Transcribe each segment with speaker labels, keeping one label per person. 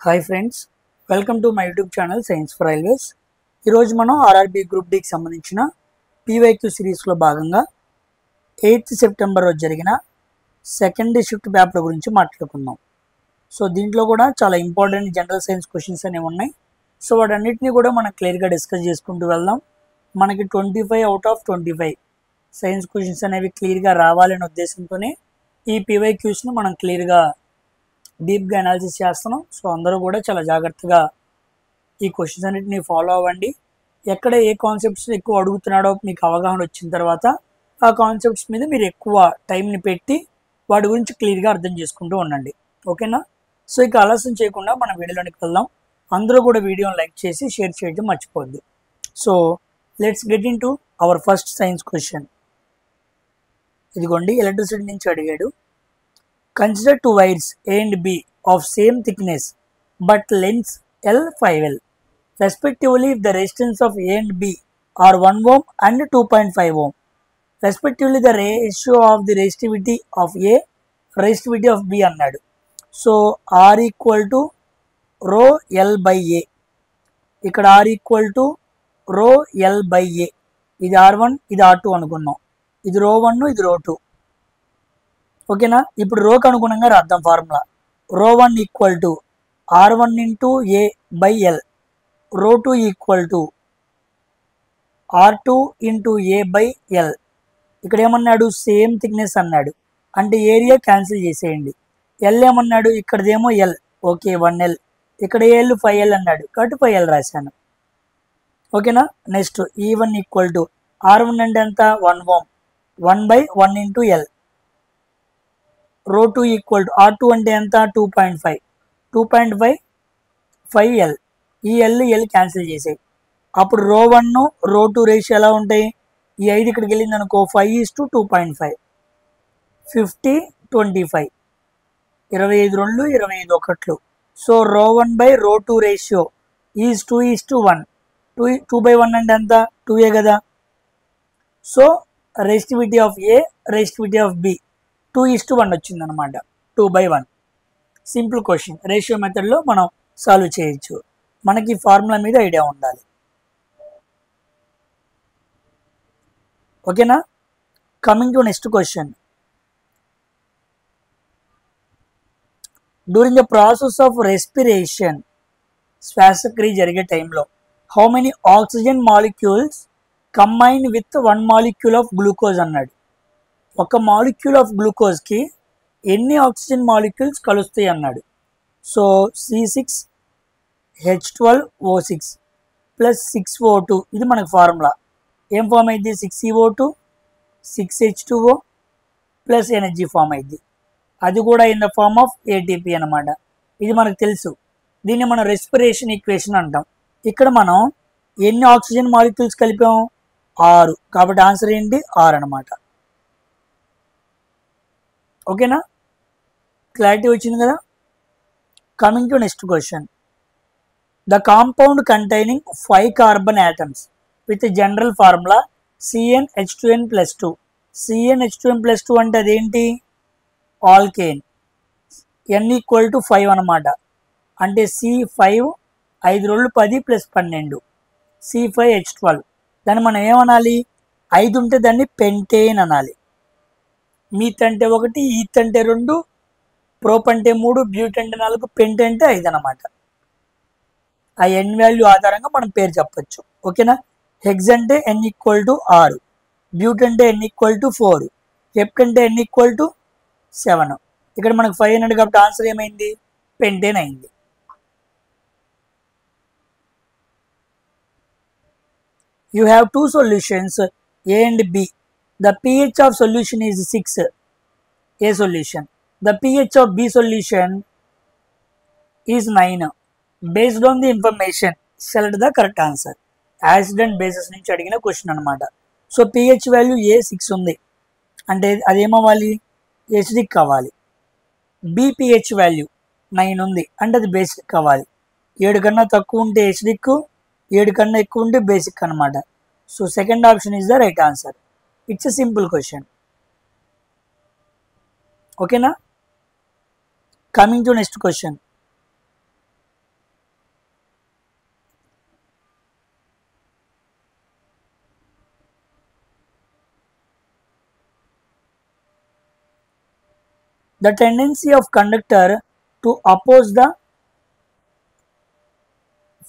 Speaker 1: Hi friends, welcome to my YouTube channel science for railways. ఈరోజు మనం RRB group డికి సంబంధించిన PYQ సిరీస్లో భాగంగా 8th సెప్టెంబర్ రోజు జరిగిన సెకండ్ షిఫ్ట్ పేపర్ గురించి మాట్లాడుకుందాం. సో దీంట్లో కూడా చాలా ఇంపార్టెంట్ జనరల్ సైన్స్ క్వశ్చన్స్ అనేవి ఉన్నాయి. సో వాటన్నిటిని కూడా మనం క్లియర్గా డిస్కస్ చేసుకుంటూ వెళ్దాం. మనకి 25 అవుట్ ఆఫ్ 25 సైన్స్ క్వశ్చన్స్ అనేవి క్లియర్గా రావాలనే ఉద్దేశంతోనే ఈ పీవైక్యూస్ని మనం క్లియర్గా డీప్గా అనాలిసిస్ చేస్తున్నాం. సో అందరూ కూడా చాలా జాగ్రత్తగా ఈ క్వశ్చన్స్ అన్నిటిని ఫాలో అవ్వండి. ఎక్కడ ఏ కాన్సెప్ట్స్ ఎక్కువ అడుగుతున్నాడో మీకు అవగాహన వచ్చిన తర్వాత ఆ కాన్సెప్ట్స్ మీద మీరు ఎక్కువ టైంని పెట్టి వాటి గురించి క్లియర్గా అర్థం చేసుకుంటూ ఉండండి. ఓకేనా? సో ఇక ఆలస్యం చేయకుండా మనం వీడియోలోనికి వెళ్దాం. అందరూ కూడా వీడియోని లైక్ చేసి షేర్ చేయడం మర్చిపోద్దు. So let's get into our first science question. ఇదిగోండి, ఎలక్ట్రిసిటీ నుంచి అడిగాడు. Consider two wires A and B of same thickness but lengths L 5L. Respectively, if the resistance of A and B are 1 ohm and 2.5 ohm. Respectively, the ratio of the resistivity of A, resistivity of B అన్నాడు. So R equal to rho L by A. ఇక్కడ R equal to rho L by A. ఇది R1, ఇది R2 అనుకున్నాం. ఇది రో 1, ఇది రో 2. ఓకేనా? ఇప్పుడు రోకి అనుగుణంగా రాద్దాం ఫార్ములా. రో 1 equal to R1 into A by L. రో 2 equal to R2 into A by L. ఇక్కడ ఏమన్నాడు? సేమ్ థిక్నెస్ అన్నాడు, అంటే ఏరియా క్యాన్సిల్ చేసేయండి. ఎల్ ఏమన్నాడు? ఇక్కడదేమో ఎల్, ఓకే 1L. ఇక్కడ ఏఎల్ 5L అన్నాడు, కాబట్టి 5L రాశాను. ఓకేనా? Next E1 equal to R1 అంటే ఎంత? 1 ohm, 1/1 ఇంటూ ఎల్. రో 2 ఈక్వల్ టు R2 అంటే ఎంత? 2.5, 2.5 5L. ఈ ఎల్ క్యాన్సిల్ చేసాయి. అప్పుడు రో 1 రో 2 రేషియో ఎలా ఉంటాయి? ఈ 5 ఇక్కడికి వెళ్ళింది అనుకో, 5:2.5, 50 25, 25 2 25 1. సో రో 1 బై రో 2 రేషియో ఈజ్ 2:1. 2/1 అంటే ఎంత? 2A కదా. So resistivity of A, resistivity of B 2:1 వచ్చింది అనమాట. 2/1. సింపుల్ క్వశ్చన్, రేషియో మెథడ్లో మనం సాల్వ్ చేయొచ్చు. మనకి ఫార్ములా మీద ఐడియా ఉండాలి. ఓకేనా? Coming to next question. During the process of respiration, శ్వాసక్రియ జరిగే టైంలో how many oxygen molecules combine with 1 molecule of glucose అన్నాడు. ఒక మాలిక్యూల్ ఆఫ్ గ్లూకోజ్కి ఎన్ని ఆక్సిజన్ మాలిక్యూల్స్ కలుస్తాయి అన్నాడు. సో C6H12O6 ప్లస్ 6O2, ఇది మనకు ఫార్ములా. ఏం ఫామ్ అయింది? 6CO2 6H2O plus energy form అయింది. అది కూడా in the form of ATP అనమాట. ఇది మనకు తెలుసు. దీన్ని మనం రెస్పిరేషన్ ఈక్వేషన్ అంటాం. ఇక్కడ మనం ఎన్ని ఆక్సిజన్ మాలిక్యూల్స్ కలిపాం? 6. కాబట్టి ఆన్సర్ ఏంటి? 6 అనమాట. ఓకేనా? క్లారిటీ వచ్చింది కదా. Coming to next question. The compound containing 5 carbon atoms with general formula CnH2n+2. CnH2n+2 అంటే అదేంటి? ఆల్కేన్. N ఈక్వల్ టు 5 అనమాట. అంటే C5 5 2 10 ప్లస్ 12 C5H12. దాన్ని మనం ఏమనాలి? 5 ఉంటే దాన్ని పెంటేన్ అనాలి. మీత్ అంటే 1, ఈత్ అంటే 2, ప్రోప్ అంటే 3, బ్యూట్ అంటే 4, పెంట్ అంటే 5 అనమాట. ఆ N వాల్యూ ఆధారంగా మనం పేరు చెప్పచ్చు. ఓకేనా? హెక్స్ అంటే N ఈక్వల్ టు 6, బ్యూట్ అంటే N ఈక్వల్ టు 4, హెప్ట్ అంటే N ఈక్వల్ టు 7. ఇక్కడ మనకు 5 అన్నాడు కాబట్టి ఆన్సర్ ఏమైంది? పెంటేన్ అయింది. You have two solutions A and B. The pH of solution is 6, A solution. The pH of B solution is 9. Based on the information, select the correct answer. Acid and bases నుంచి అడిగిన question అనమాట. So pH value A 6 ఉంది అంటే అదేమవ్వాలి? Acidic కావాలి. B pH value 9 ఉంది అంటే అది basic కావాలి. 7 కన్నా తక్కువ ఉంటే ఎసిడిక్, 7 కన్నా ఎక్కువ ఉంటే బేసిక్ అనమాట. So second option is the right answer. It's a simple question. ఓకేనా? Coming to next question. The tendency of conductor to oppose the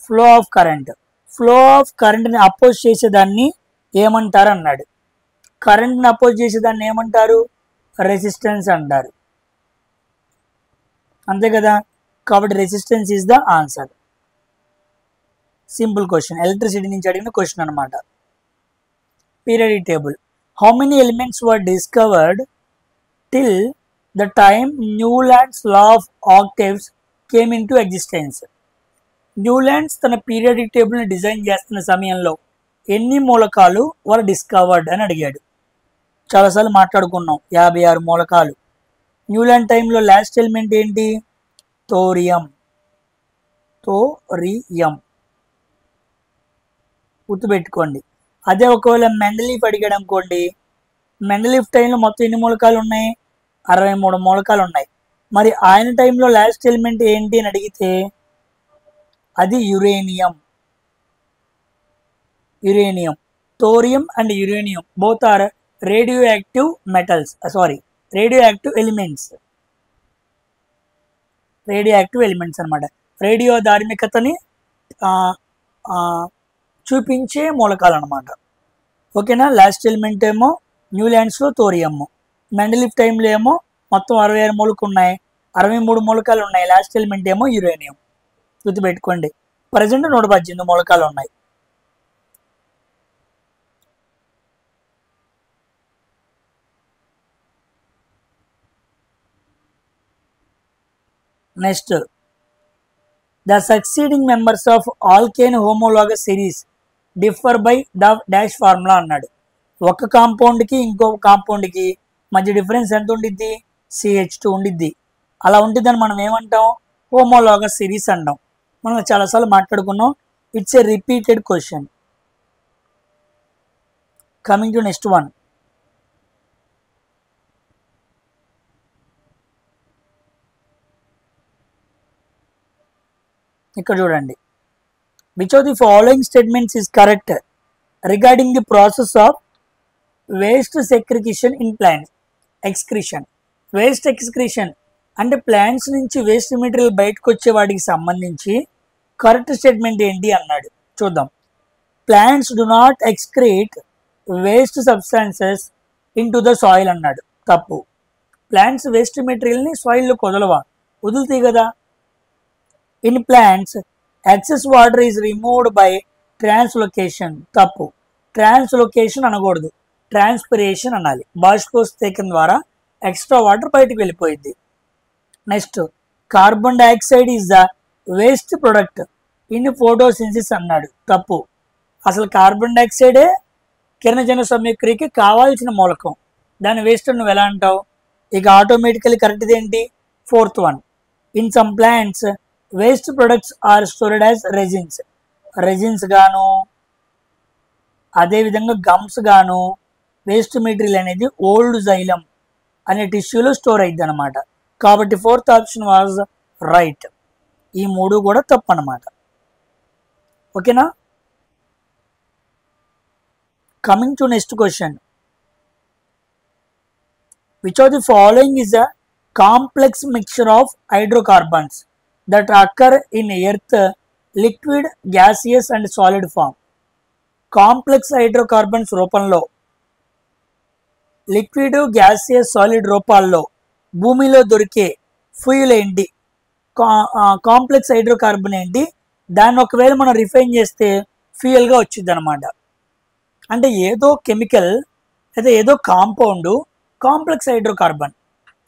Speaker 1: flow of current. Flow of కరెంట్ని అపోజ్ చేసేదాన్ని ఏమంటారు అన్నాడు. కరెంట్ని అపోజ్ చేసేదాన్ని ఏమంటారు? రెసిస్టెన్స్ అంటారు. అంతే కదా, కాబట్టి resistance is the answer. Simple question, electricity నుంచి అడిగిన క్వశ్చన్ అనమాట. Periodic table. How many elements were discovered till the time Newlands law of octaves came in to existence. Newlands తన పీరియాడిక్ టేబుల్ని డిజైన్ చేస్తున్న సమయంలో ఎన్ని మూలకాలు వర్ డిస్కవర్డ్ అని అడిగాడు. చాలాసార్లు మాట్లాడుకున్నాం, 56 మూలకాలు. న్యూలాండ్ టైంలో లాస్ట్ ఎలిమెంట్ ఏంటి? థోరియం. థోరియం గుర్తుపెట్టుకోండి. అదే ఒకవేళ మెండలీఫ్ అడిగాడు అనుకోండి, మెండలీఫ్ టైంలో మొత్తం ఎన్ని మూలకాలు ఉన్నాయి? 63 మూలకాలు ఉన్నాయి. మరి ఆయన టైంలో లాస్ట్ ఎలిమెంట్ ఏంటి అని అడిగితే అది uranium. Uranium, thorium and uranium both are radioactive metals, radioactive elements. Radioactive elements అనమాట. రేడియో ధార్మికతని చూపించే మూలకాలు అనమాట. ఓకేనా. లాస్ట్ ఎలిమెంట్ ఏమో న్యూలాండ్స్లో థోరియం. మెండలీఫ్ టైంలో ఏమో మొత్తం 66 మూలకాలు ఉన్నాయి, 63 మూలకాలు ఉన్నాయి. లాస్ట్ ఎలిమెంట్ ఏమో యురేనియం. గుర్తుపెట్టుకోండి. ప్రజెంట్ 118 మూలకాలు ఉన్నాయి. Next, the succeeding members of alkane homologous series differ by the dash formula అన్నాడు. ఒక కాంపౌండ్కి ఇంకొక కాంపౌండ్కి మధ్య డిఫరెన్స్ ఎంత ఉండిద్ది? CH2 ఉండిద్ది. అలా ఉంటుందని మనం ఏమంటాం? హోమోలాగస్ సిరీస్ అంటాం. మనం చాలాసార్లు మాట్లాడుకున్నాం. It's a repeated question. Coming to next one. ఇక్కడ చూడండి. Which of the following statements is correct regarding the process of waste secretion in plants? Excretion. Waste excretion అంటే ప్లాంట్స్ నుంచి వేస్ట్ మెటీరియల్ బయటకు వచ్చే వాటికి సంబంధించి కరెక్ట్ స్టేట్మెంట్ ఏంటి అన్నాడు. చూద్దాం. Plants do not excrete waste substances in to the soil అన్నాడు. తప్పు. ప్లాంట్స్ వేస్ట్ మెటీరియల్ని సాయిల్లో వదలవా? వదులుతాయి కదా. In plants excess water is removed by translocation. తప్పు. ట్రాన్స్లోకేషన్ అనకూడదు, ట్రాన్స్పిరేషన్ అనాలి. బాష్పోత్సేకం ద్వారా ఎక్స్ట్రా వాటర్ బయటకు వెళ్ళిపోయింది. Next, carbon dioxide is the waste product in photosynthesis అన్నాడు. తప్పు. అసలు కార్బన్ డైఆక్సైడే కిరణజన సంయుక్రియకి కావాల్సిన మూలకం. దాని వేస్ట్ నువ్వు ఎలా అంటావు? ఇక ఆటోమేటికలీ కరెక్ట్ ఏంటి? 4th one. In some plants waste products are stored as resins. Resins గాను అదేవిధంగా గమ్స్ గాను వేస్ట్ మెటీరియల్ అనేది ఓల్డ్ జైలం అనే టిష్యూలో స్టోర్ అయింది అనమాట. కాబట్టి 4th ఆప్షన్ వాజ్ రైట్. ఈ 3 కూడా తప్పు అనమాట. ఓకేనా. Coming to next question. Which of the following is a complex mixture of hydrocarbons that occur in earth liquid, gaseous and solid form? Complex hydrocarbons రూపంలో, లిక్విడ్, గ్యాసియస్, సాలిడ్ రూపాల్లో భూమిలో దొరికే fuel ఏంటి? కాంప్లెక్స్ హైడ్రోకార్బన్ ఏంటి? దాన్ని ఒకవేళ మనం refine చేస్తే ఫ్యూయల్గా వచ్చింది అనమాట. అంటే ఏదో కెమికల్ అయితే ఏదో కాంపౌండ్ కాంప్లెక్స్ హైడ్రోకార్బన్,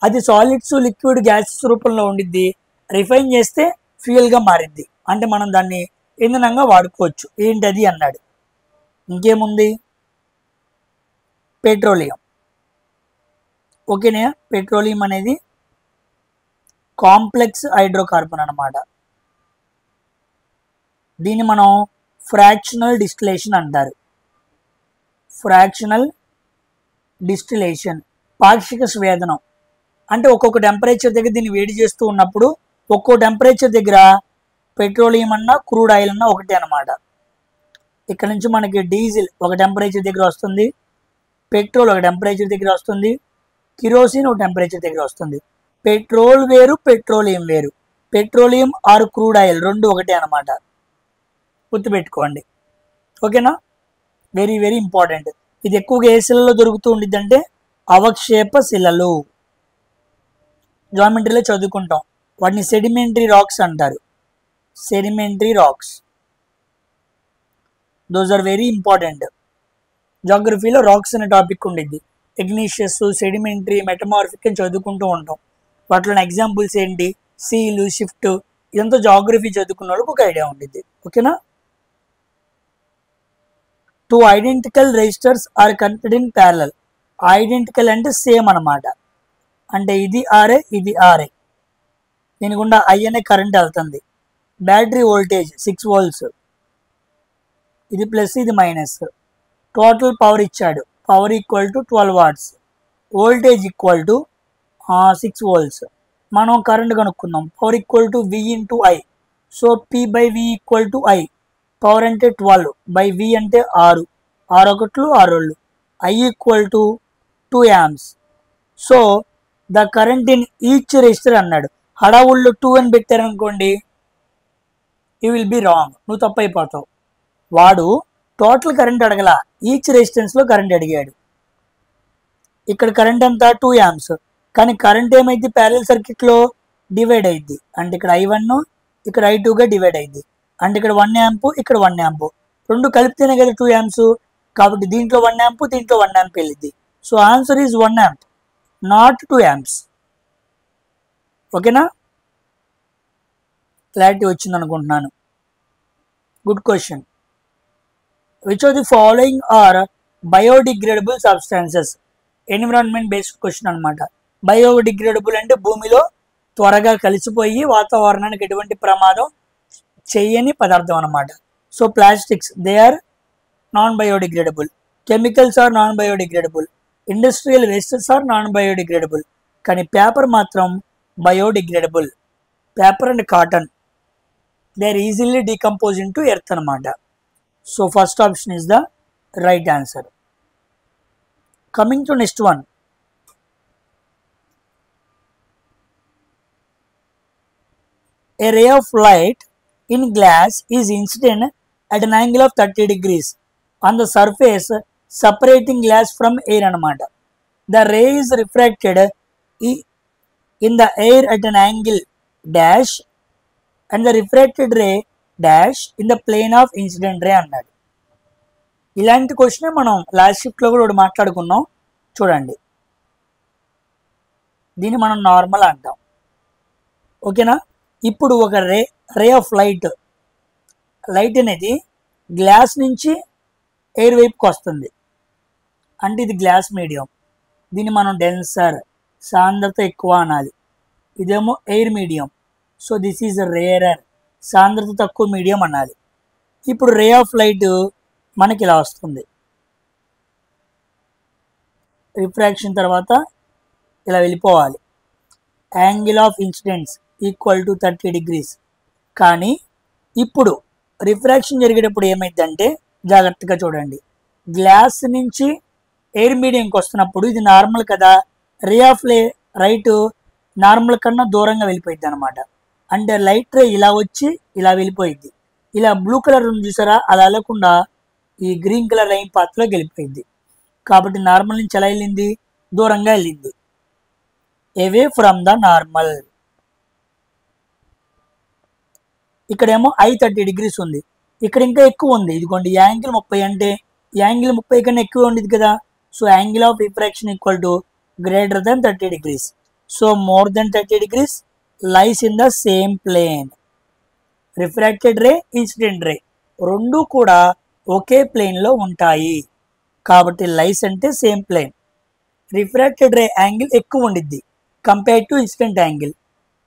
Speaker 1: అది సాలిడ్స్, లిక్విడ్, గ్యాసెస్ రూపంలో ఉండిద్ది. రిఫైన్ చేస్తే ఫ్యూయల్గా మారిద్ది. అంటే మనం దాన్ని ఇంధనంగా వాడుకోవచ్చు. ఏంటది అన్నాడు. ఇంకేముంది? పెట్రోలియం. ఓకేనా. పెట్రోలియం అనేది కాంప్లెక్స్ హైడ్రోకార్బన్ అన్నమాట. దీన్ని మనం ఫ్రాక్షనల్ డిస్టిలేషన్ అంటారు. ఫ్రాక్షనల్ డిస్టిలేషన్, పాక్షిక స్వేదనం. అంటే ఒక్కొక్క టెంపరేచర్ దగ్గర దీన్ని వేడి చేస్తూ ఉన్నప్పుడు ఒక్కో టెంపరేచర్ దగ్గర పెట్రోలియం అన్నా క్రూడ్ ఆయిల్ అన్నా ఒకటే అనమాట. ఇక్కడ నుంచి మనకి డీజిల్ ఒక టెంపరేచర్ దగ్గర వస్తుంది, పెట్రోల్ ఒక టెంపరేచర్ దగ్గర వస్తుంది, కిరోసిన్ ఒక టెంపరేచర్ దగ్గర వస్తుంది. పెట్రోల్ వేరు, పెట్రోలియం వేరు. పెట్రోలియం ఆర్ క్రూడ్ ఆయిల్ రెండు ఒకటే అనమాట, గుర్తుపెట్టుకోండి. ఓకేనా, వెరీ వెరీ ఇంపార్టెంట్. ఇది ఎక్కువగా ఏ శిలలో దొరుకుతూ ఉండిద్ది అంటే అవక్షేప శిలలు. జామెట్రీలో చదువుకుంటాం, వాటిని సెడిమెంటరీ రాక్స్ అంటారు. Sedimentary rocks, those are very important. జాగ్రఫీలో రాక్స్ అనే టాపిక్ ఉండిద్ది. ఇగ్నీషియస్, సెడిమెంటరీ, మెటమార్ఫిక్ అని చదువుకుంటూ ఉంటాం. వాటిలో ఎగ్జాంపుల్స్ ఏంటి, సీలు, షిఫ్ట్, ఇదంతా జాగ్రఫీ చదువుకున్న వాళ్ళకి ఒక ఐడియా ఉండిద్ది. ఓకేనా. Two identical resistors are connected in parallel. Identical అంటే సేమ్ అనమాట, అంటే ఇది ఆర్ఏ, ఇది ఆర్ఏ. దీని గుండా ఐ అనే కరెంట్ వెళ్తుంది. బ్యాటరీ వోల్టేజ్ 6 volts, ఇది ప్లస్, ఇది మైనస్. టోటల్ పవర్ ఇచ్చాడు, power equal to 12 watts, voltage equal to 6 volts. మనం కరెంట్ కనుక్కుందాం, power equal to V into I. So P by V equal to I. Power అంటే 12 by వి అంటే 6, 6 ఒకట్లు 6 రెండు, I equal to 2 amps. So the current in each resistor అన్నాడు. హడావుల్లో 2 అని పెట్టారనుకోండి, you will be wrong, నువ్వు తప్పు అయిపోతావు. వాడు టోటల్ కరెంట్ అడగల, ఈచ్ రెసిస్టెన్స్లో కరెంట్ అడిగాడు. ఇక్కడ కరెంట్ అంతా 2 amps, కానీ కరెంట్ ఏమైంది ప్యారలల్ సర్క్యూట్లో డివైడ్ అయింది. అంటే ఇక్కడ I1 ఇక్కడ I2గా డివైడ్ అయింది. అంటే ఇక్కడ 1 amp, ఇక్కడ 1 amp, రెండు కలిపితేనే కదా 2 amps. కాబట్టి దీంట్లో 1 amp, దీంట్లో 1 amp వెళ్ళింది. So answer is 1 amp, not 2 amps. ఓకేనా, క్లారిటీ వచ్చింది అనుకుంటున్నాను. Good question. Which of the following are biodegradable substances? Environment based question అనమాట. బయోడిగ్రేడబుల్ అంటే భూమిలో త్వరగా కలిసిపోయి వాతావరణానికి ఎటువంటి ప్రమాదం చేయని పదార్థం అనమాట. So plastics, they are non biodegradable. Chemicals are non biodegradable. Industrial wastes are non biodegradable. కానీ పేపర్ మాత్రం biodegradable. Paper and cotton, they are easily decompose into earth అనమాట. So first option is the right answer. Coming to next one. A ray of light in glass is incident at an angle of 30 degrees on the surface separating glass from air అనమాట. The ray is refracted in the air at an angle dash and the refracted ray dash in the plane of incident ray అన్నాడు. ఇలాంటి question మనం last షిఫ్ట్లో కూడా ఒకటి మాట్లాడుకున్నాం, చూడండి. దీన్ని మనం నార్మల్ అంటాం. ఓకేనా. ఇప్పుడు ఒక రే ఆఫ్ లైట్ అనేది గ్లాస్ నుంచి ఎయిర్ వైపుకి వస్తుంది. అంటే ఇది గ్లాస్ మీడియం, దీన్ని మనం డెన్సర్, సాంద్రత ఎక్కువ అనాలి. ఇదేమో air medium, so this is rarer, సాంద్రత తక్కువ మీడియం అనాలి. ఇప్పుడు రే ఆఫ్ లైట్ మనకి ఇలా వస్తుంది, రిఫ్రాక్షన్ తర్వాత ఇలా వెళ్ళిపోవాలి. Angle of incidence equal to 30 degrees. కానీ ఇప్పుడు రిఫ్రాక్షన్ జరిగేటప్పుడు ఏమైందంటే, జాగ్రత్తగా చూడండి, గ్లాస్ నుంచి ఎయిర్ మీడియంకి వస్తున్నప్పుడు ఇది నార్మల్ కదా, రే ఆఫ్ రైట్ నార్మల్ కన్నా దూరంగా వెళ్ళిపోయింది అనమాట. అంటే లైట్ రే ఇలా వచ్చి ఇలా వెళ్ళిపోయింది. ఇలా బ్లూ కలర్ ఉంది చూసారా, అలా వెళ్ళకుండా ఈ గ్రీన్ కలర్ లైన్ పాత్రలోకి వెళ్ళిపోయింది. కాబట్టి నార్మల్ నుంచి ఎలా వెళ్ళింది, దూరంగా వెళ్ళింది, అవే ఫ్రమ్ ద నార్మల్. ఇక్కడేమో I 30 degrees ఉంది, ఇక్కడ ఇంకా ఎక్కువ ఉంది. ఇదిగోండి యాంగిల్ 30 అంటే యాంగిల్ 30 కన్నా ఎక్కువ ఉండేది కదా. So angle of refraction equal to greater than 30 degrees. So more than 30 degrees lies in the same plane. Refracted ray, incident ray రెండు కూడా ఒకే ప్లేన్లో ఉంటాయి. కాబట్టి లైస్ అంటే same plane. Refracted ray angle ఎక్కువ ఉండిద్ది compare to incident angle,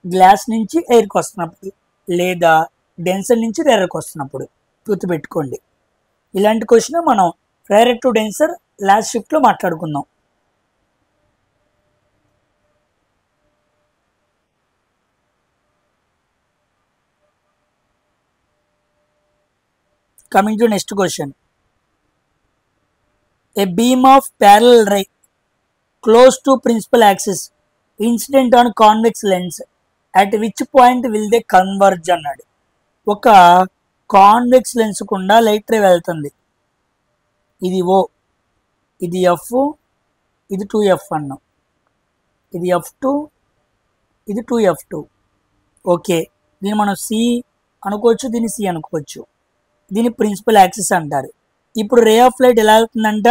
Speaker 1: glass నుంచి ఎయిర్కి వస్తున్నప్పుడు లేదా డెన్సర్ నుంచి రేరర్కి వస్తున్నప్పుడు. గుర్తుపెట్టుకోండి, ఇలాంటి క్వశ్చన్ మనం రేరర్ టు డెన్సర్ లాస్ట్ షిఫ్ట్లో మాట్లాడుకుందాం. Coming to next question. A beam of parallel ray close to principal axis incident on convex lens at which point will they converge అన్నాడు. ఒక కాన్వెక్స్ లెన్స్ గుండా లైట్ రే వెళ్తుంది. ఇది O, ఇది F, ఇది 2F అన్నాం. ఇది F2, ఇది 2F2. ఓకే, దీన్ని మనం C అనుకోవచ్చు, దీన్ని C అనుకోవచ్చు. దీన్ని ప్రిన్సిపల్ యాక్సిస్ అంటారు. ఇప్పుడు రే ఆఫ్ లైట్ ఎలా వెళ్తుందంట,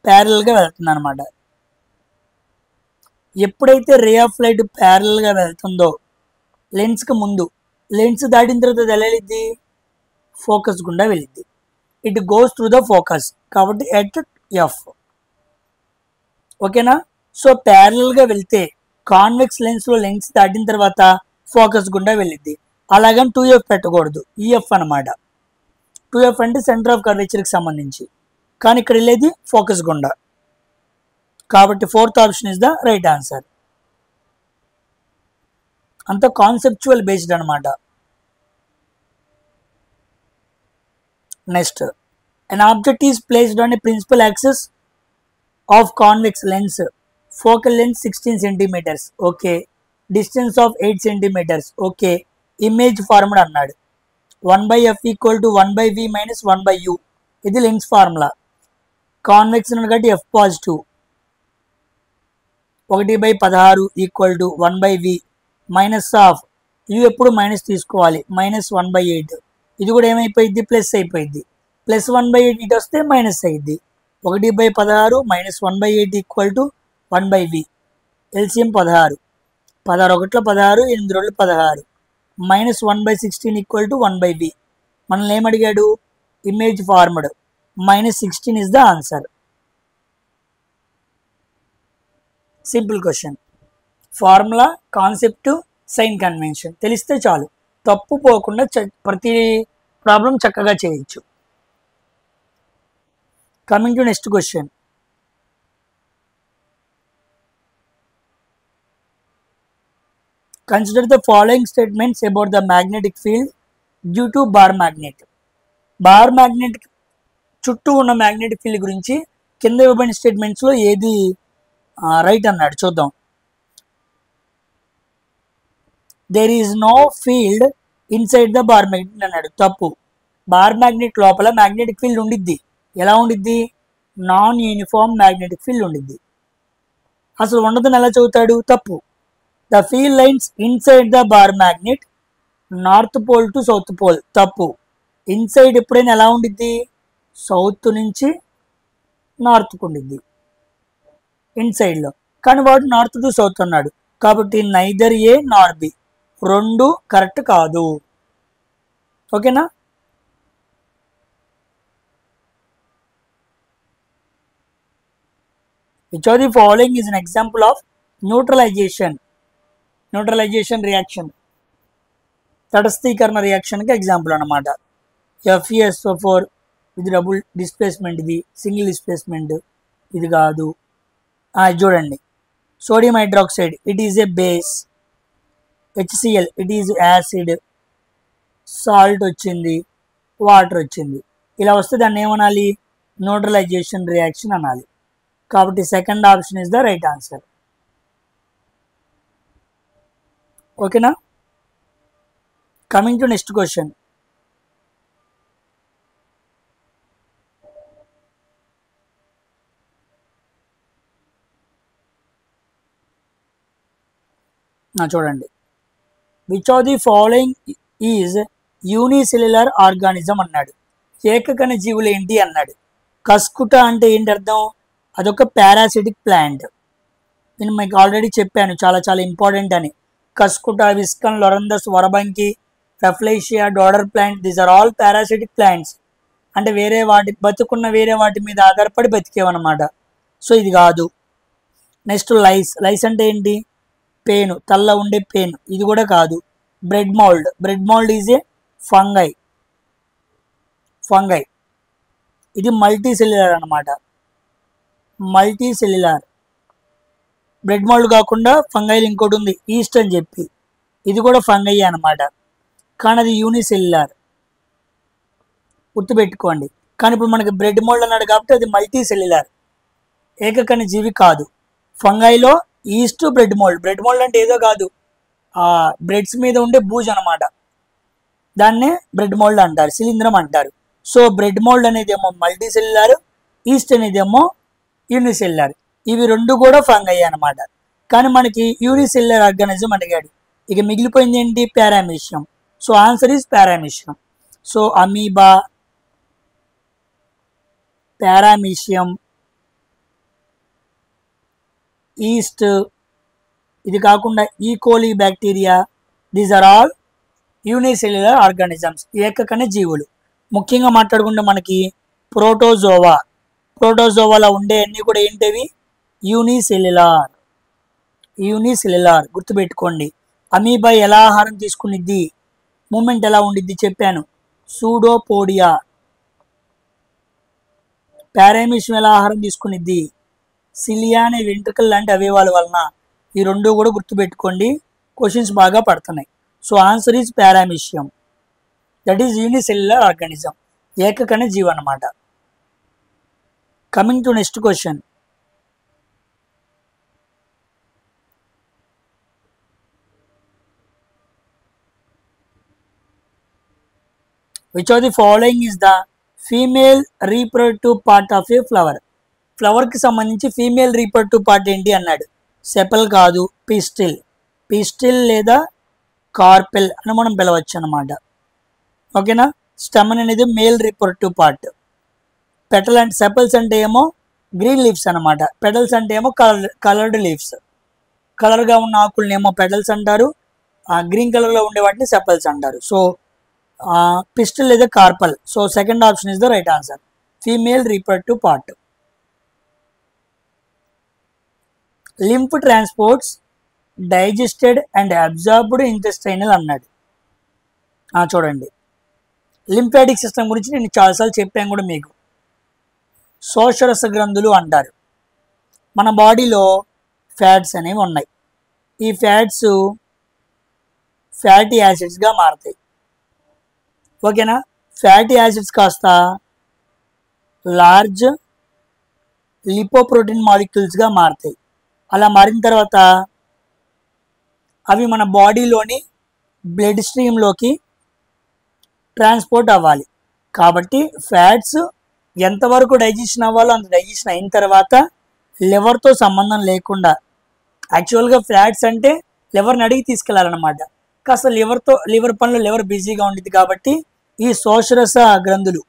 Speaker 1: ప్యారలల్గా వెళ్తుంది అనమాట. ఎప్పుడైతే రే ఆఫ్ లైట్ ప్యారలల్గా వెళ్తుందో లెన్స్కి ముందు, లెన్స్ దాటిన తర్వాత అది ఎలా వెళ్ళిద్ది, ఫోకస్ గుండా వెళ్ళిద్ది. It goes through the focus, కాబట్టి ఎట్ F. ఓకేనా. సో ప్యారలల్గా వెళ్తే కాన్వెక్స్ లెన్స్లో లెన్స్ దాటిన తర్వాత ఫోకస్ గుండా వెళ్ళిద్ది. అలాగని 2F పెట్టకూడదు, EF అనమాట. 2F అంటే సెంటర్ ఆఫ్ కర్వేచర్కి సంబంధించి, కానీ ఇక్కడ వెళ్ళేది ఫోకస్ గుండా. కాబట్టి 4th option is the right answer. అంత కాన్సెప్చువల్ బేస్డ్ అనమాట. Next, an object is placed on a principal axis of convex lens, focal length 16 centimeters. Okay, distance of 8 centimeters. Okay, image formula అన్నాడు. 1/f = 1/v - 1/u. ఇది lens formula. Convex కాబట్టి F positive. 1/16 = 1/v minus of u, ఎప్పుడు minus తీసుకోవాలి, -1/8. ఇది కూడా ఏమైపోయింది, plus అయిపోయింది. +1/8 ఇటు వస్తే మైనస్ అయింది. 1/16 - 1/8 = 1/v. ఎల్సిఎం 16. 16 1 16, 8 2 16, -1/16 = 1/v. మనల్ని ఏమడిగాడు, image formed. -16 is the answer. Simple question. Formula, concept, sign convention తెలిస్తే చాలు, తప్పు పోకుండా ప్రతి ప్రాబ్లం చక్కగా చేయొచ్చు. Coming to next question. Consider the following statements about the magnetic field due to bar magnet. Bar magnet చుట్టూ ఉన్న మ్యాగ్నెటిక్ ఫీల్డ్ గురించి కింద ఇవ్వబడిన స్టేట్మెంట్స్లో ఏది రైట్ అన్నాడు, చూద్దాం. There is no field inside the bar magnet అన్నాడు. తప్పు. బార్ మ్యాగ్నెట్ లోపల మ్యాగ్నెటిక్ ఫీల్డ్ ఉండిద్ది. ఎలా ఉండిద్ది, నాన్ యూనిఫామ్ మ్యాగ్నెటిక్ ఫీల్డ్ ఉండిద్ది. అసలు ఉండదని ఎలా చదువుతాడు, తప్పు. The field lines inside the bar magnet north pole to south pole. తప్పు. ఇన్సైడ్ ఎప్పుడైనా ఎలా ఉండిద్ది, సౌత్ నుంచి నార్త్కు ఉండిద్ది ఇన్సైడ్లో. కానీ వాడు నార్త్ టు సౌత్ అన్నాడు, కాబట్టి నైదర్ ఏ నార్ బి, రెండు కరెక్ట్ కాదు. ఓకేనా. Which of the following is an example of neutralization reaction? తటస్థీకరణ రియాక్షన్కి ఎగ్జాంపుల్ అనమాట. FeSO4 ఇది డబుల్ డిస్ప్లేస్మెంట్, ఇది సింగిల్ డిస్ప్లేస్మెంట్, ఇది కాదు. చూడండి, sodium hydroxide it is a base, HCl it is acid, salt వచ్చింది, వాటర్ వచ్చింది. ఇలా వస్తే దాన్ని ఏమనాలి, న్యూట్రలైజేషన్ రియాక్షన్ అనాలి. కాబట్టి second option is the right answer. ఓకేనా. Coming to next question. చూడండి, which of the following is unicellular organism అన్నాడు. ఏకకణ జీవులు ఏంటి అన్నాడు. కస్కుట అంటే ఏంటి అర్థం, అదొక పారాసిటిక్ ప్లాంట్. నేను మీకు ఆల్రెడీ చెప్పాను, చాలా చాలా ఇంపార్టెంట్ అని. కస్కుట, విస్కన్, లొరందస్, వరబంకి, rafflesia, dodder plant, these are all parasitic plants. అంటే వేరే వాటి బతుకున్న వేరే వాటి మీద ఆధారపడి బతికేవన్నమాట. సో ఇది కాదు. నెక్స్ట్ లైస్ అంటే ఏంటి, పేను, తల్ల ఉండే పేను, ఇది కూడా కాదు. Bread mould is a fungi, ఇది మల్టీ సెల్యులర్ అనమాట. Multi cellular. బ్రెడ్ మౌల్డ్ కాకుండా ఫంగైల్ ఇంకోటి ఉంది, ఈస్ట్ అని చెప్పి, ఇది కూడా ఫంగై అనమాట. కానీ అది యూనిసెల్యులర్, గుర్తుపెట్టుకోండి. కానీ ఇప్పుడు మనకి బ్రెడ్ మౌల్డ్ అన్నాడు కాబట్టి అది మల్టీ సెల్యులర్, ఏకకణ జీవి కాదు. ఫంగైలో yeast bread mould. Bread mould అంటే ఏదో కాదు, ఆ బ్రెడ్స్ మీద ఉండే బూజ్ అనమాట, దాన్నే బ్రెడ్ మోల్డ్ అంటారు, శిలీంధ్రం అంటారు. సో బ్రెడ్ మోల్డ్ అనేది ఏమో మల్టీ సెల్యులార్, ఈస్ట్ అనేది ఏమో యూనిసెల్యులార్. ఇవి రెండు కూడా ఫంగై అనమాట. కానీ మనకి యూనిసెల్యులార్ ఆర్గానిజం అడిగాడు. ఇక మిగిలిపోయింది ఏంటి? Paramecium. So answer is paramecium. So amoeba, paramecium, yeast, ఇది కాకుండా E coli bacteria, these are all unicellular organisms, ఏకకణ జీవులు. ముఖ్యంగా మాట్లాడుకుంటే మనకి ప్రోటోజోవా, ప్రోటోజోవాలో ఉండే అన్ని కూడా ఏంటివి? యూనిసెల్యులార్. యూనిసెల్యులార్ గుర్తుపెట్టుకోండి. అమీబా ఎలా ఆహారం తీసుకునిద్ది, మూమెంట్ ఎలా ఉండిద్ది చెప్పాను, సూడోపోడియా. పారామీషియం ఎలా ఆహారం తీసుకునిద్ది, సిలియా అనే వెంట్రుకలు లాంటి అవయవాల వలన. ఈ రెండు కూడా గుర్తుపెట్టుకోండి, క్వశ్చన్స్ బాగా పడుతున్నాయి. So answer is paramecium. That is unicellular organism, ఏకకణ జీవి అన్నమాట. Coming to next question. Which of the following is the female reproductive part of a flower? ఫ్లవర్కి సంబంధించి ఫీమేల్ రీప్రొడక్టివ్ పార్ట్ ఏంటి అన్నాడు. సెపల్ కాదు, పిస్టిల్. పిస్టిల్ లేదా కార్పెల్ అని మనం పిలవచ్చు అనమాట. ఓకేనా. స్టెమన్ అనేది మేల్ రీప్రొడక్టివ్ పార్ట్. పెటల్ అంటే, సెపల్స్ అంటే ఏమో గ్రీన్ లీవ్స్ అనమాట, పెటల్స్ అంటే ఏమో కలర్డ్ లీవ్స్. కలర్గా ఉన్న ఆకుల్ని ఏమో పెటల్స్ అంటారు, గ్రీన్ కలర్లో ఉండే వాటిని సెపల్స్ అంటారు. సో పిస్టిల్ లేదా carpal. So second option is the right answer, female reproductive part. Lymph transports digested and absorbed intestinal అన్నాడు. చూడండి, లింఫాటిక్ సిస్టమ్ గురించి నేను చాలాసార్లు చెప్పాను కూడా మీకు. శోషరస గ్రంథులు అంటారు. మన బాడీలో ఫ్యాట్స్ అనేవి ఉన్నాయి. ఈ ఫ్యాట్స్ ఫ్యాటీ యాసిడ్స్గా మారుతాయి. ఓకేనా. ఫ్యాటీ యాసిడ్స్ కాస్త లార్జ్ లిపోప్రోటీన్ మాలిక్యూల్స్గా మారుతాయి. అలా మారిన తర్వాత అవి మన బాడీలోని బ్లడ్ స్ట్రీమ్లోకి ట్రాన్స్పోర్ట్ అవ్వాలి. కాబట్టి ఫ్యాట్స్ ఎంతవరకు డైజెషన్ అవ్వాలో అంత డైజెషన్ అయిన తర్వాత లివర్తో సంబంధం లేకుండా, యాక్చువల్గా ఫ్యాట్స్ అంటే లివర్ని అడిగి తీసుకెళ్లాలన్నమాట. కాస్త లివర్ పనులు లివర్ బిజీగా ఉంటుంది. కాబట్టి ఈ శోషరస గ్రంథులు,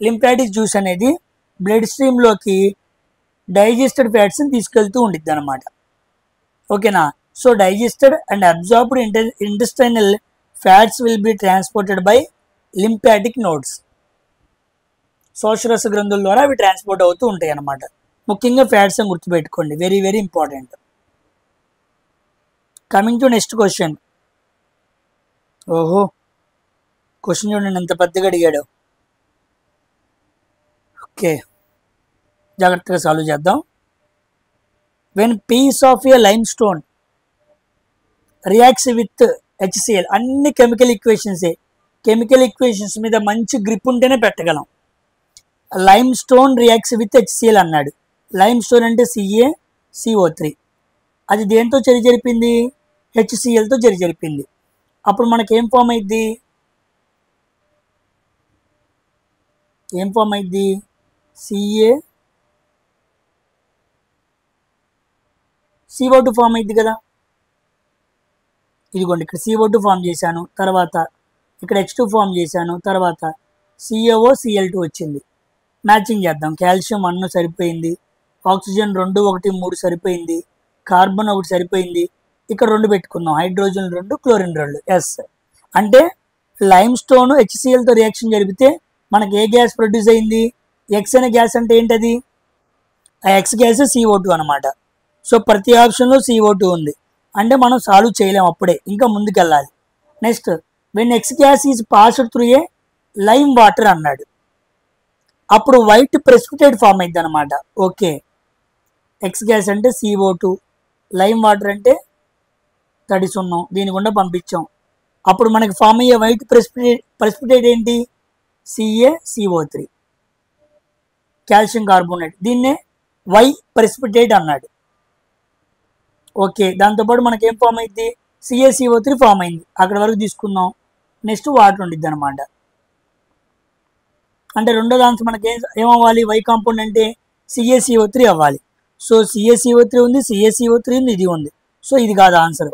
Speaker 1: లింఫాటిక్ జ్యూస్ అనేది బ్లడ్ స్ట్రీమ్లోకి డైజెస్టెడ్ ఫ్యాట్స్ని తీసుకెళ్తూ ఉండిద్ది అనమాట. ఓకేనా. So digested and absorbed intestinal fats will be transported by lymphatic nodes. శోషరస గ్రంథుల ద్వారా అవి ట్రాన్స్పోర్ట్ అవుతూ ఉంటాయి అన్నమాట. ముఖ్యంగా ఫ్యాట్స్ అని గుర్తుపెట్టుకోండి, very very important. Coming to next question. ఓహో, క్వశ్చన్ చూడండి ఎంత పెద్దగా అడిగాడు. ఓకే, జాగ్రత్తగా సాల్వ్ చేద్దాం. When piece of a limestone reacts with HCl, అన్ని కెమికల్ ఈక్వేషన్సే. కెమికల్ ఈక్వేషన్స్ మీద మంచి గ్రిప్ ఉంటేనే పెట్టగలం. Limestone reacts with HCl అన్నాడు. లైమ్ స్టోన్ అంటే CaCO3. అది దేంతో జరిపింది? HClతో జరిపింది. అప్పుడు మనకి ఏం ఫామ్ అయింది? CO2 ఫామ్ అయింది కదా. ఇదిగోండి, ఇక్కడ CO2 ఫామ్ చేశాను, తర్వాత ఇక్కడ H2 ఫామ్ చేశాను, తర్వాత CaOCl2 వచ్చింది. మ్యాచింగ్ చేద్దాం. కాల్షియం 1 సరిపోయింది, ఆక్సిజన్ 2 1 3 సరిపోయింది, కార్బన్ 1 సరిపోయింది. ఇక్కడ 2 పెట్టుకుందాం, హైడ్రోజన్ 2 క్లోరిన్ 2. ఎస్, అంటే లైమ్ స్టోన్ HClతో రియాక్షన్ జరిపితే మనకి ఏ గ్యాస్ ప్రొడ్యూస్ అయింది? ఎక్స్ అనే గ్యాస్ అంటే ఏంటది? ఆ ఎక్స్ గ్యాస్ CO2 అనమాట. సో ప్రతి ఆప్షన్లో CO2 ఉంది అంటే మనం సాల్వ్ చేయలేం, అప్పుడే ఇంకా ముందుకెళ్ళాలి. Next, when X gas is passed through a lime water అన్నాడు. అప్పుడు వైట్ ప్రెసిపిటేట్ ఫామ్ అయింది అనమాట. ఓకే, ఎక్స్ గ్యాస్ అంటే CO2, లైమ్ వాటర్ అంటే తడి సున్నం, దీని గుండా పంపించాం. అప్పుడు మనకి ఫామ్ అయ్యే వైట్ ప్రెసిపిటేట్ ఏంటి? CaCO3, calcium carbonate. దీన్నే వై ప్రెసిపిటేట్ అన్నాడు. ఓకే, దాంతోపాటు మనకి ఏం ఫామ్ అయింది, CaCO3 ఫామ్ అయింది. అక్కడ వరకు తీసుకుందాం. నెక్స్ట్ వాటర్ ఉండిద్ది అనమాట. అంటే రెండో దాంట్లో మనకి ఏమవ్వాలి, వై కాంపౌండ్ అంటే CaCO3 అవ్వాలి. సో CaCO3 ఉంది, CaCO3 ఉంది, ఇది ఉంది. సో ఇది కాదు ఆన్సర్.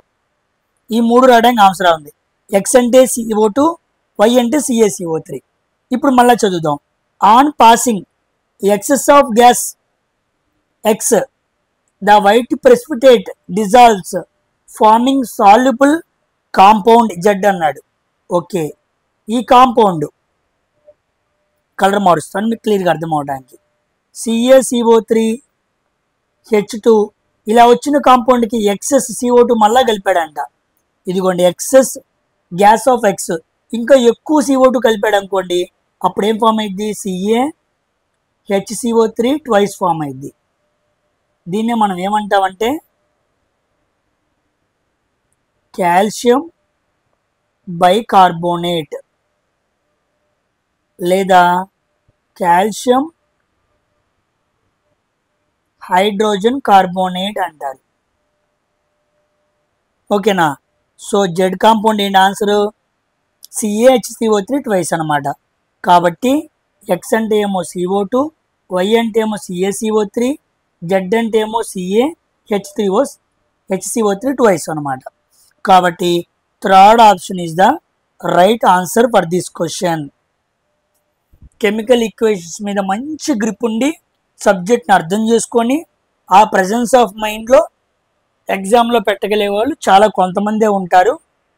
Speaker 1: ఈ మూడు రావడానికి ఆన్సర్ ఉంది. X అంటే CO2, Y అంటే CaCO3. ఇప్పుడు మళ్ళీ చదువుదాం. On passing excess of gas X, the white precipitate dissolves forming soluble compound Z అన్నాడు. ఓకే, ఈ కాంపౌండ్ కలర్ మారుస్తాను మీకు క్లియర్గా అర్థం అవడానికి. CaCO3 H2 ఇలా వచ్చిన కాంపౌండ్కి ఎక్సెస్ CO2 మళ్ళా కలిపాడంట. ఇదిగోండి ఎక్సెస్ గ్యాస్ ఆఫ్ X, ఇంకా ఎక్కువ CO2 కలిపాడు అనుకోండి, అప్పుడు ఏం ఫామ్ అయింది, CaHCO3 ట్వైస్ ఫామ్ అయింది. దీన్నే మనం ఏమంటామంటే కాల్షియం బైకార్బోనేట్ లేదా కాల్షియం హైడ్రోజన్ కార్బోనేట్ అంటారు. ఓకేనా. సో జెడ్ కాంపౌండ్ ఏంటి ఆన్సరు, CaHCO3 ట్వైస్ అనమాట. కాబట్టి X అంటే ఏమో CO2, Y అంటే ఏమో CaCO3, Z అంటే ఏమో CaHCO3 ట్వైస్ అనమాట. కాబట్టి third option is the right answer for this question. Chemical equations మీద మంచి గ్రిప్ ఉండి సబ్జెక్ట్ని అర్థం చేసుకొని ఆ ప్రజెన్స్ ఆఫ్ మైండ్లో ఎగ్జామ్లో పెట్టగలిగే వాళ్ళు చాలా కొంతమందే ఉంటారు.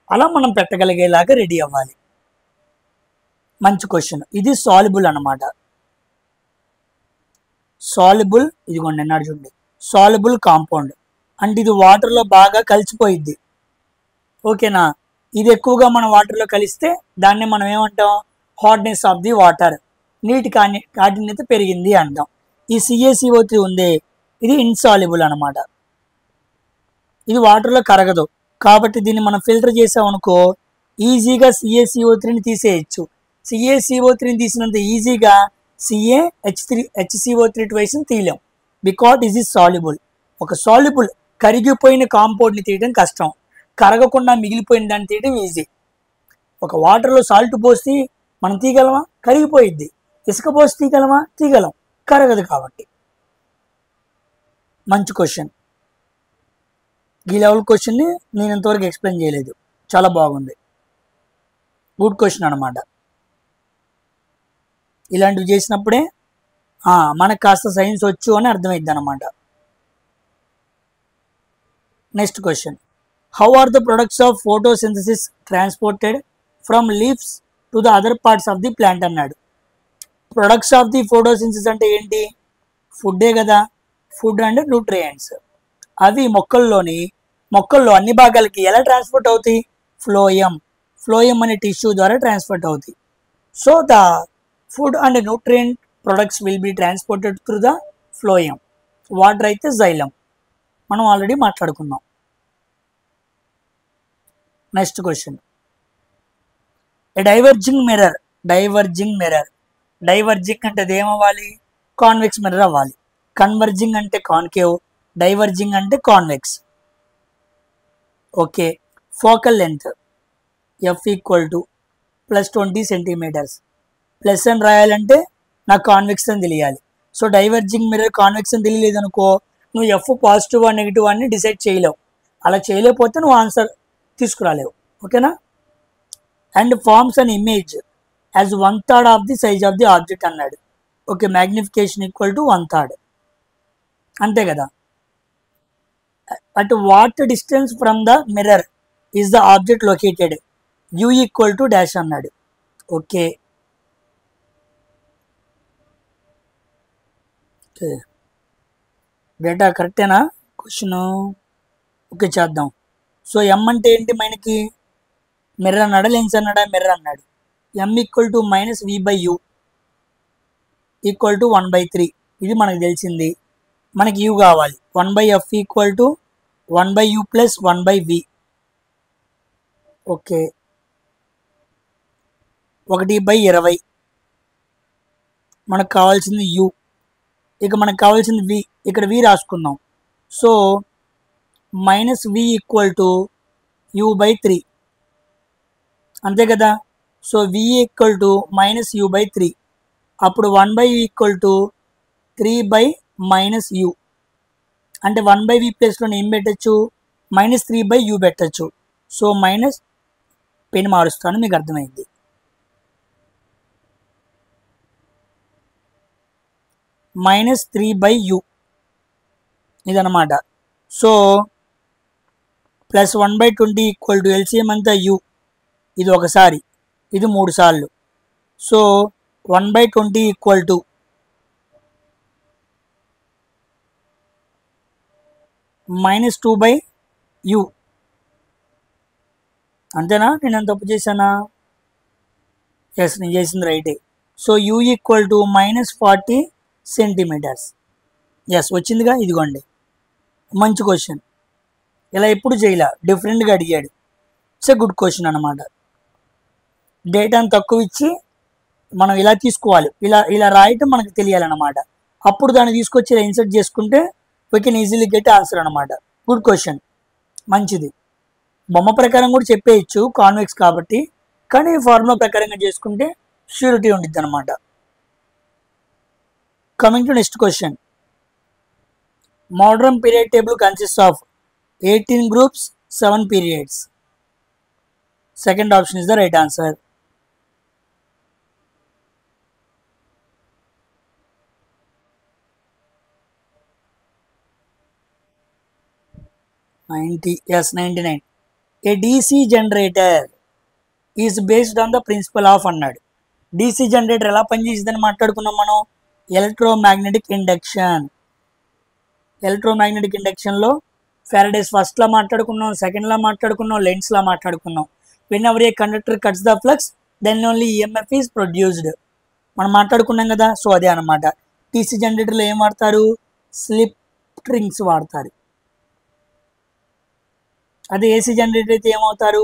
Speaker 1: అలా మనం పెట్టగలిగేలాగా రెడీ అవ్వాలి. మంచి క్వశ్చన్ ఇది. సాల్యుబుల్ అనమాట. సాల్యుబుల్, ఇదిగోండి అన్నాడు చూడండి, సాల్యుబుల్ కాంపౌండ్ అంటే ఇది వాటర్లో బాగా కలిసిపోయిద్ది. ఓకేనా. ఇది ఎక్కువగా మన వాటర్లో కలిస్తే దాన్ని మనం ఏమంటాం, హాట్నెస్ ఆఫ్ ది వాటర్, నీటి కాఠిన్యత పెరిగింది అంటాం. ఈ CaCO3 ఉందే ఇది ఇన్సాల్యుబుల్ అనమాట. ఇది వాటర్లో కరగదు. కాబట్టి దీన్ని మనం ఫిల్టర్ చేసామనుకో ఈజీగా CaCO3ని తీసేయచ్చు. CaCO3ని తీసినంత ఈజీగా HCO3 ట్వైస్ని తీయలేం. Because is is soluble. ఒక సాల్యుబుల్ కరిగిపోయిన కాంపౌండ్ని తీయడం కష్టం, కరగకుండా మిగిలిపోయిన దాన్ని తీయడం ఈజీ. ఒక వాటర్లో సాల్ట్ పోసి మనం తీయగలమా, కరిగిపోయిద్ది. ఇసుక పోసి తీయగలమా, తీయగలం, కరగదు. కాబట్టి మంచి క్వశ్చన్. ఈ లెవెల్ క్వశ్చన్ని నేను ఇంతవరకు ఎక్స్ప్లెయిన్ చేయలేదు, చాలా బాగుంది. గుడ్ క్వశ్చన్ అనమాట. ఇలాంటివి చేసినప్పుడే మనకు కాస్త సైన్స్ వచ్చు అని అర్థమైద్ది అనమాట. Next question, how are the products of photosynthesis transported from leaves to the other parts of the plant అన్నాడు. ప్రొడక్ట్స్ ఆఫ్ ది ఫోటోసింథసిస్ అంటే ఏంటి, ఫుడ్డే కదా. ఫుడ్ అండ్ న్యూట్రియంట్స్ అవి మొక్కల్లో అన్ని భాగాలకి ఎలా ట్రాన్స్పోర్ట్ అవుతాయి, ఫ్లోయం అనే టిష్యూ ద్వారా ట్రాన్స్పోర్ట్ అవుతాయి. So the food and nutrient products will be transported through the phloem. Water అయితే జైలం, మనం ఆల్రెడీ మాట్లాడుకున్నాం. Next question, a diverging mirror diverging అంటే అది ఏమవ్వాలి, కాన్వెక్స్ మిర్రర్ అవ్వాలి. కన్వర్జింగ్ అంటే కాన్కేవ్, డైవర్జింగ్ అంటే convex. Okay, focal length F = +20 centimetres. Plus అని రాయాలంటే నాకు కాన్వెక్స్ అని తెలియాలి. సో డైవర్జింగ్ మిర్రర్ కాన్వెక్స్ అని తెలియలేదు అనుకో, నువ్వు F పాజిటివ్ అని నెగిటివ్ అని డిసైడ్ చేయలేవు. అలా చేయలేకపోతే నువ్వు ఆన్సర్ తీసుకురాలేవు. ఓకేనా. And forms an image as 1/3 of the size of the object అన్నాడు. ఓకే, మ్యాగ్నిఫికేషన్ = 1/3 అంతే కదా. At what distance from the mirror is the object located, U = dash అన్నాడు. ఓకే, డేటా కరెక్టేనా క్వశ్చన్. ఓకే చేద్దాం. సో M అంటే ఏంటి మనకి, mirror అన్నాడా, లెన్స్ అన్నాడా, మిర్రర్ అన్నాడు. M = -V/U = 1/3. ఇది మనకు తెలిసింది. మనకి U కావాలి. 1/F = 1/U + 1/V. ఓకే, 1/20 మనకు కావాల్సింది U. ఇక మనకు కావాల్సింది V. ఇక్కడ V రాసుకుందాం. So minus v equal to u/3 అంతే కదా. So v equal to minus u/3 అప్పుడు 1/u ఈక్వల్ టు 3/-u అంటే 1/v ప్లేస్లో ఏం పెట్టచ్చు, -3/u పెట్టచ్చు. సో మైనస్ పెన్ మారుస్తాను, మీకు అర్థమైంది. -3/u ఇదన్నమాట. So plus 1/20 equal to LCM అంతా u, ఇది ఒకసారి, ఇది 3 సార్లు. సో 1/20 ఈక్వల్ టు -2/u అంతేనా, నేను తప్పు చేశానా? ఎస్, నేను చేసింది రైటే. So u equal to -40 centimetres. Yes వచ్చిందిగా, ఇదిగోండి. మంచి క్వశ్చన్, ఇలా ఎప్పుడు చేయలే, డిఫరెంట్గా అడిగాడు. ఇట్స్ ఎ గుడ్ క్వశ్చన్ అనమాట. డేటాను తక్కువ ఇచ్చి మనం ఇలా తీసుకోవాలి, ఇలా రాయటం మనకు తెలియాలన్నమాట. అప్పుడు దాన్ని తీసుకొచ్చి ఇలా ఇన్సర్ట్ చేసుకుంటే we can easily get answer అనమాట. గుడ్ క్వశ్చన్, మంచిది. బొమ్మ ప్రకారం కూడా చెప్పేయచ్చు, కాన్వెక్స్ కాబట్టి, కానీ ఫార్ములా ప్రకారంగా చేసుకుంటే ష్యూరిటీ ఉండిద్ది అనమాట. Coming to next question. Modern period table consist of 18 groups, 7 periods. Second option is the right answer. Yes, 99. A DC generator is based on the principle of అన్నాడు. DC generator ఎలా పనిచేస్తుందని మాట్లాడుకున్నాం మనం, electromagnetic induction. Electromagnetic ఇండక్షన్లో Faraday's first law మాట్లాడుకున్నాం, second law మాట్లాడుకున్నాం, Lenz law మాట్లాడుకున్నాం. Whenever a conductor cuts the flux then only EMF is produced మనం మాట్లాడుకున్నాం కదా. సో అదే అనమాట. టీసీ జనరేటర్లో ఏం వాడతారు, స్లిప్ రింగ్స్ వాడతారు. అదే ఏసీ జనరేటర్ అయితే ఏమవుతారు,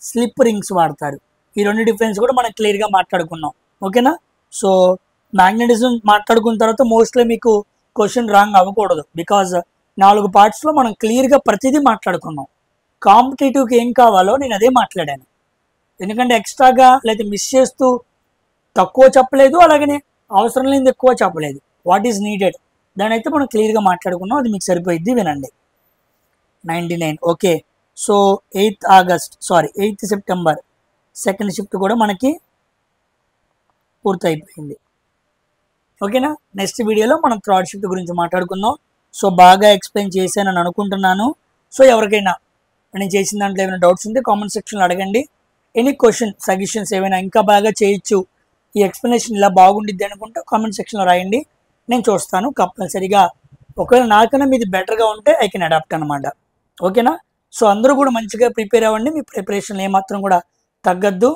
Speaker 1: స్లిప్ రింగ్స్ వాడతారు. ఈ రెండు డిఫరెన్స్ కూడా మనం క్లియర్గా మాట్లాడుకున్నాం, ఓకేనా. సో మ్యాగ్నెటిజం మాట్లాడుకున్న తర్వాత మోస్ట్లీ మీకు క్వశ్చన్ రాంగ్ అవ్వకూడదు, బికాజ్ 4 పార్ట్స్లో మనం క్లియర్గా ప్రతిదీ మాట్లాడుకున్నాం. కాంపిటేటివ్కి ఏం కావాలో నేను అదే మాట్లాడాను, ఎందుకంటే ఎక్స్ట్రాగా లేదా మిస్ చేస్తూ తక్కువ చెప్పలేదు, అలాగనే అవసరం లేనిది ఎక్కువ చెప్పలేదు. వాట్ ఈజ్ నీడెడ్ దాని అయితే మనం క్లియర్గా మాట్లాడుకున్నాం, అది మీకు సరిపోయిద్ది, వినండి. 99. Okay. So 8th September second shift కూడా మనకి పూర్తయిపోయింది, ఓకేనా. నెక్స్ట్ వీడియోలో మనం థర్డ్ షిఫ్ట్ గురించి మాట్లాడుకుందాం. సో బాగా ఎక్స్ప్లెయిన్ చేశానని అనుకుంటున్నాను. సో ఎవరికైనా నేను చేసిన దాంట్లో ఏమైనా డౌట్స్ ఉంటే కామెంట్ సెక్షన్లో అడగండి. ఎనీ క్వశ్చన్ సజెషన్స్ ఏమైనా ఇంకా బాగా చేయొచ్చు, ఈ ఎక్స్ప్లెనేషన్ ఇలా బాగుండిద్ది అనుకుంటే కామెంట్ సెక్షన్లో రాయండి, నేను చూస్తాను కంపల్సరీగా. ఒకవేళ నాకన్నా మీది బెటర్గా ఉంటే ఐ కెన్ అడాప్ట్ అనమాట, ఓకేనా. సో అందరూ కూడా మంచిగా ప్రిపేర్ అవ్వండి, మీ ప్రిపరేషన్ ఏమాత్రం కూడా తగ్గద్దు,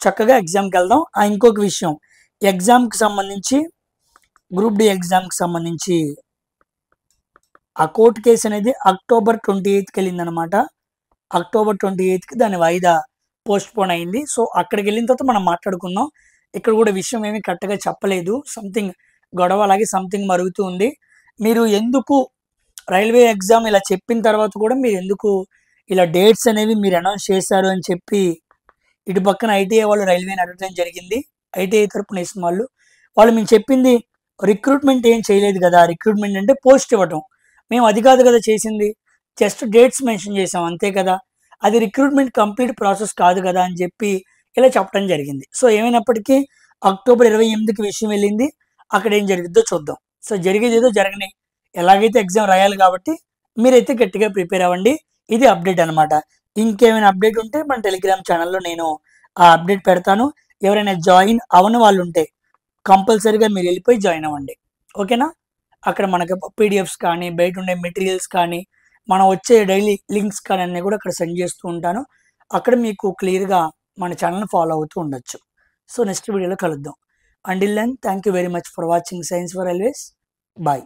Speaker 1: చక్కగా ఎగ్జామ్కి వెళ్దాం. ఇంకొక విషయం, ఎగ్జామ్కి సంబంధించి గ్రూప్ డి ఎగ్జామ్కి సంబంధించి ఆ కోర్టు కేసు అనేది అక్టోబర్ 28కి వెళ్ళిందనమాట. అక్టోబర్ 28కి దాని వాయిదా పోస్ట్పోన్ అయింది. సో అక్కడికి వెళ్ళిన తర్వాత మనం మాట్లాడుకుందాం. ఇక్కడ కూడా విషయం ఏమీ కరెక్ట్గా చెప్పలేదు, సంథింగ్ గొడవ అలాగే సంథింగ్ మరుగుతూ ఉంది. మీరు ఎందుకు రైల్వే ఎగ్జామ్ ఇలా చెప్పిన తర్వాత కూడా మీరు ఎందుకు ఇలా డేట్స్ అనేవి మీరు అనౌన్స్ చేశారు అని చెప్పి ఇటు పక్కన ఐటీఐ వాళ్ళు రైల్వేని అడగడం జరిగింది. ఐటీఐ తరపున వేసిన వాళ్ళు మేము చెప్పింది రిక్రూట్మెంట్ ఏం చేయలేదు కదా, రిక్రూట్మెంట్ అంటే పోస్ట్ ఇవ్వటం, మేము అది కాదు కదా చేసింది, జస్ట్ డేట్స్ మెన్షన్ చేసాం అంతే కదా, అది రిక్రూట్మెంట్ కంప్లీట్ ప్రాసెస్ కాదు కదా అని చెప్పి ఇలా చెప్పడం జరిగింది. సో ఏమైనప్పటికీ అక్టోబర్ 28కి విషయం వెళ్ళింది, అక్కడ ఏం జరిగిద్దో చూద్దాం. సో జరిగేది ఏదో జరగని, ఎలాగైతే ఎగ్జామ్ రాయాలి కాబట్టి మీరైతే గట్టిగా ప్రిపేర్ అవ్వండి. ఇది అప్డేట్ అనమాట. ఇంకేమైనా అప్డేట్ ఉంటే మన టెలిగ్రామ్ ఛానల్లో నేను ఆ అప్డేట్ పెడతాను. ఎవరైనా జాయిన్ అవ్వని వాళ్ళు ఉంటే కంపల్సరీగా మీరు వెళ్ళిపోయి జాయిన్ అవ్వండి, ఓకేనా. అక్కడ మనకి పీడిఎఫ్స్ కానీ బయట ఉండే మెటీరియల్స్ కానీ మనం వచ్చే డైలీ లింక్స్ కానీ అన్నీ కూడా అక్కడ సెండ్ చేస్తూ ఉంటాను. అక్కడ మీకు క్లియర్గా మన ఛానల్ని ఫాలో అవుతూ ఉండొచ్చు. సో నెక్స్ట్ వీడియోలో కలుద్దాం. Until then thank you very much for watching science for always. Bye.